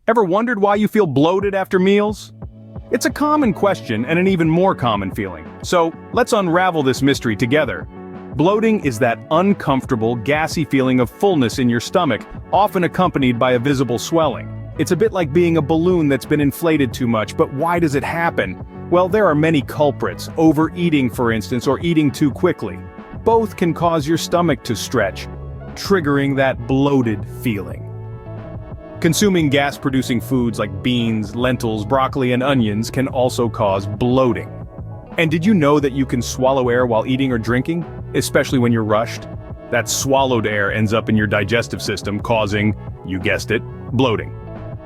Ever wondered why you feel bloated after meals? It's a common question and an even more common feeling. So, let's unravel this mystery together. Bloating is that uncomfortable, gassy feeling of fullness in your stomach, often accompanied by a visible swelling. It's a bit like being a balloon that's been inflated too much, but why does it happen? Well, there are many culprits, overeating for instance, or eating too quickly. Both can cause your stomach to stretch, triggering that bloated feeling. Consuming gas-producing foods like beans, lentils, broccoli, and onions can also cause bloating. And did you know that you can swallow air while eating or drinking, especially when you're rushed? That swallowed air ends up in your digestive system, causing, you guessed it, bloating.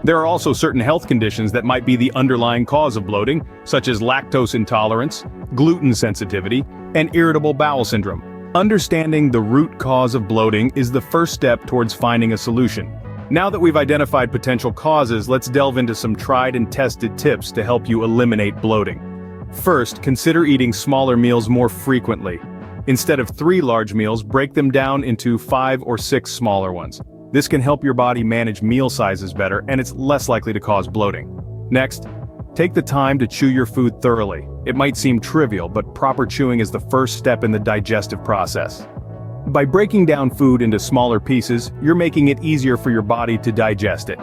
There are also certain health conditions that might be the underlying cause of bloating, such as lactose intolerance, gluten sensitivity, and irritable bowel syndrome. Understanding the root cause of bloating is the first step towards finding a solution. Now that we've identified potential causes, let's delve into some tried and tested tips to help you eliminate bloating. First, consider eating smaller meals more frequently. Instead of 3 large meals, break them down into 5 or 6 smaller ones. This can help your body manage meal sizes better, and it's less likely to cause bloating. Next, take the time to chew your food thoroughly. It might seem trivial, but proper chewing is the first step in the digestive process. By breaking down food into smaller pieces, you're making it easier for your body to digest it.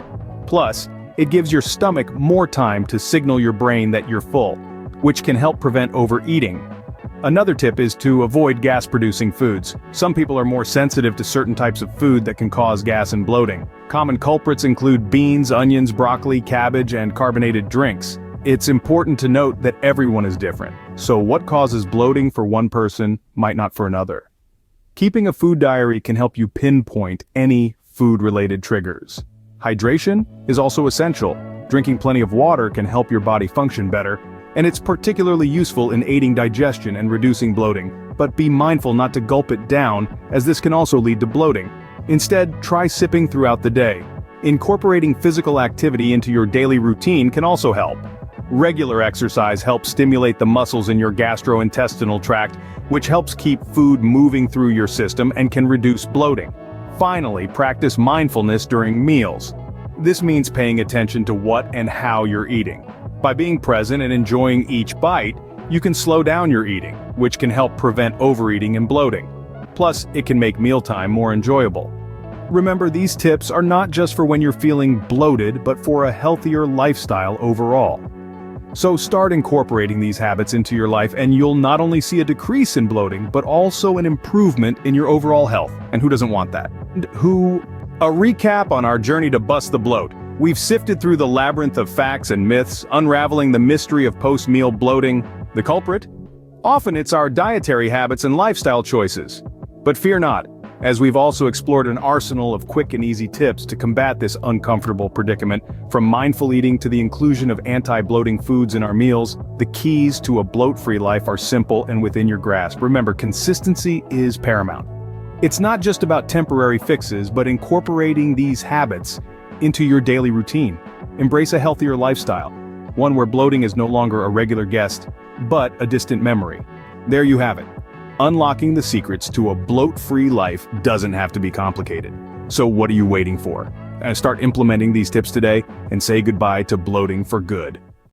Plus, it gives your stomach more time to signal your brain that you're full, which can help prevent overeating. Another tip is to avoid gas-producing foods. Some people are more sensitive to certain types of food that can cause gas and bloating. Common culprits include beans, onions, broccoli, cabbage, and carbonated drinks. It's important to note that everyone is different, so what causes bloating for one person might not for another. Keeping a food diary can help you pinpoint any food-related triggers. Hydration is also essential. Drinking plenty of water can help your body function better, and it's particularly useful in aiding digestion and reducing bloating. But be mindful not to gulp it down, as this can also lead to bloating. Instead, try sipping throughout the day. Incorporating physical activity into your daily routine can also help. Regular exercise helps stimulate the muscles in your gastrointestinal tract, which helps keep food moving through your system and can reduce bloating. Finally, practice mindfulness during meals. This means paying attention to what and how you're eating. By being present and enjoying each bite, you can slow down your eating, which can help prevent overeating and bloating. Plus, it can make mealtime more enjoyable. Remember, these tips are not just for when you're feeling bloated, but for a healthier lifestyle overall. So start incorporating these habits into your life and you'll not only see a decrease in bloating, but also an improvement in your overall health. And who doesn't want that? A recap on our journey to bust the bloat. We've sifted through the labyrinth of facts and myths, unraveling the mystery of post-meal bloating. The culprit? Often it's our dietary habits and lifestyle choices. But fear not, as we've also explored an arsenal of quick and easy tips to combat this uncomfortable predicament. From mindful eating to the inclusion of anti-bloating foods in our meals, the keys to a bloat-free life are simple and within your grasp. Remember, consistency is paramount. It's not just about temporary fixes, but incorporating these habits into your daily routine. Embrace a healthier lifestyle, one where bloating is no longer a regular guest, but a distant memory. There you have it. Unlocking the secrets to a bloat-free life doesn't have to be complicated. So what are you waiting for? Start implementing these tips today and say goodbye to bloating for good.